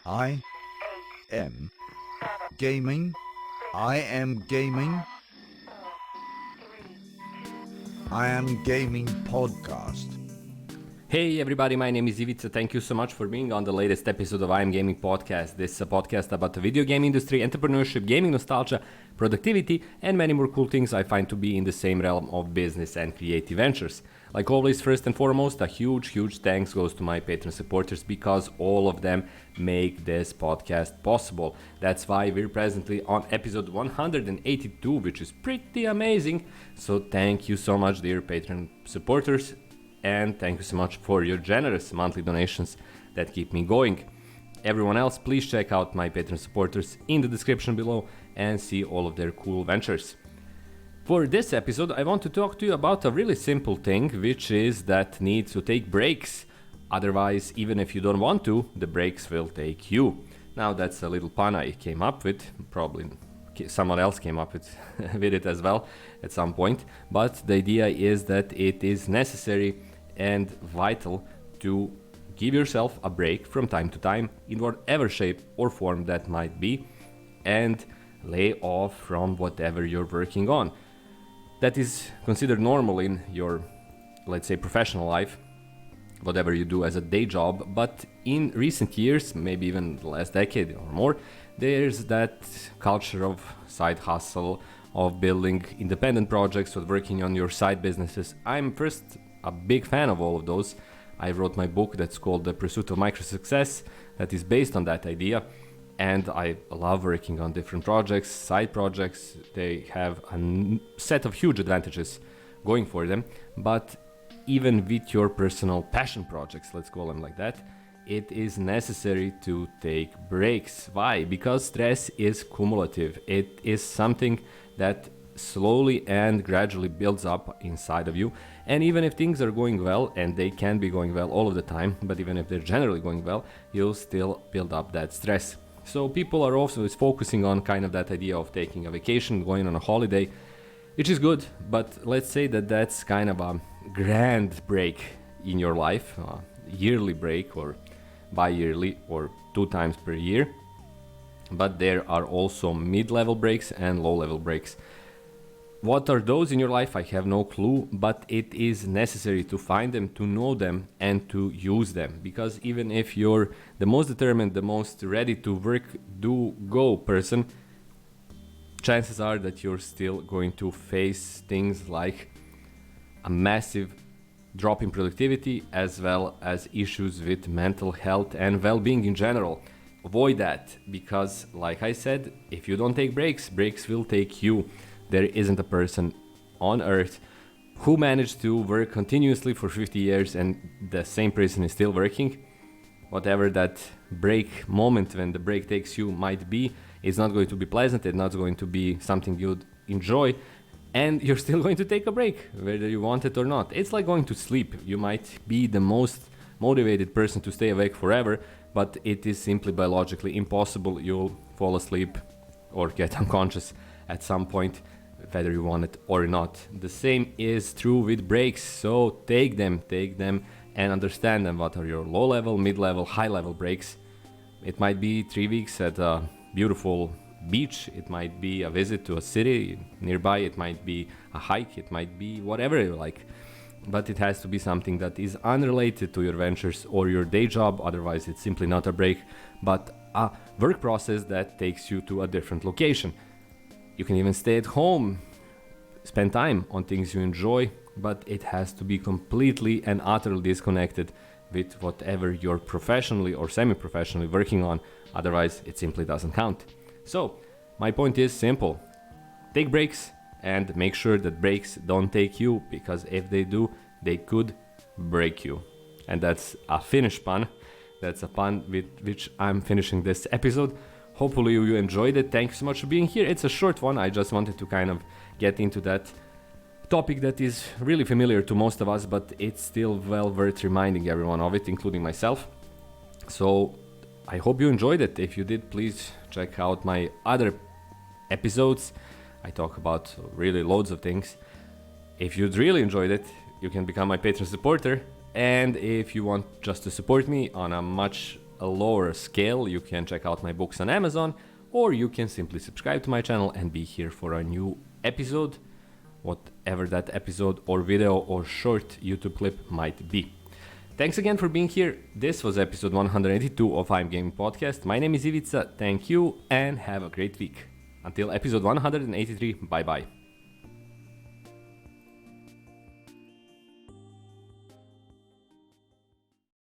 I am gaming. I am gaming. I am gaming podcast. Hey everybody, my name is Ivica. Thank you so much for being on the latest episode of I Am Gaming Podcast. This is a podcast about the video game industry, entrepreneurship, gaming nostalgia, productivity, and many more cool things I find to be in the same realm of business and creative ventures. Like always, first and foremost, a huge thanks goes to my Patreon supporters because all of them make this podcast possible. That's why we're presently on episode 182, which is pretty amazing. So thank you so much, dear Patreon supporters. And thank you so much for your generous monthly donations that keep me going. Everyone else, please check out my Patreon supporters in the description below and see all of their cool ventures. For this episode, I want to talk to you about a really simple thing, which is that need to take breaks. Otherwise, even if you don't want to, the breaks will take you. Now that's a little pun I came up with, probably someone else came up with, with it as well at some point. But the idea is that it is necessary and vital to give yourself a break from time to time in whatever shape or form that might be and lay off from whatever you're working on. That is considered normal in your, let's say, professional life, whatever you do as a day job, but in recent years, maybe even the last decade or more, there's that culture of side hustle, of building independent projects, of working on your side businesses. I'm first a big fan of all of those. I wrote my book that's called The Pursuit of Micro Success that is based on that idea. And I love working on different projects, side projects. They have a set of huge advantages going for them. But even with your personal passion projects, let's call them like that, it is necessary to take breaks. Why? Because stress is cumulative. It is something that slowly and gradually builds up inside of you. And even if things are going well, and they can be going well all of the time, but even if they're generally going well, you'll still build up that stress. So people are also focusing on kind of that idea of taking a vacation, going on a holiday, which is good, but let's say that that's kind of a grand break in your life, a yearly break or bi-yearly or 2 times per year. But there are also mid-level breaks and low-level breaks. What are those in your life? I have no clue, but it is necessary to find them, to know them, and to use them. Because even if you're the most determined, the most ready to work, do, go person, chances are that you're still going to face things like a massive drop in productivity, as well as issues with mental health and well-being in general. Avoid that, because like I said, if you don't take breaks, breaks will take you. There isn't a person on earth who managed to work continuously for 50 years and the same person is still working. Whatever that break moment when the break takes you might be, it's not going to be pleasant, it's not going to be something you'd enjoy, and you're still going to take a break, whether you want it or not. It's like going to sleep. You might be the most motivated person to stay awake forever, but it is simply biologically impossible. You'll fall asleep or get unconscious at some point, whether you want it or not. The same is true with breaks, so take them and understand them. What are your low level, mid level, high level breaks? It might be 3 weeks at a beautiful beach, it might be a visit to a city nearby, it might be a hike, it might be whatever you like. But it has to be something that is unrelated to your ventures or your day job, otherwise it's simply not a break, but a work process that takes you to a different location. You can even stay at home, spend time on things you enjoy, but it has to be completely and utterly disconnected with whatever you're professionally or semi-professionally working on, otherwise it simply doesn't count. So, my point is simple. Take breaks and make sure that breaks don't take you, because if they do, they could break you. And that's a Finnish pun. That's a pun with which I'm finishing this episode. Hopefully you enjoyed it. Thank you so much for being here. It's a short one. I just wanted to kind of get into that topic that is really familiar to most of us, but it's still well worth reminding everyone of it, including myself. So I hope you enjoyed it. If you did, please check out my other episodes. I talk about really loads of things. If you'd really enjoyed it, you can become my Patreon supporter. And if you want just to support me on a much a lower scale, you can check out my books on Amazon, or you can simply subscribe to my channel and be here for a new episode, whatever that episode or video or short YouTube clip might be. Thanks again for being here. This was episode 182 of I'm Gaming Podcast. My name is Ivica. Thank you and have a great week. Until episode 183, bye bye.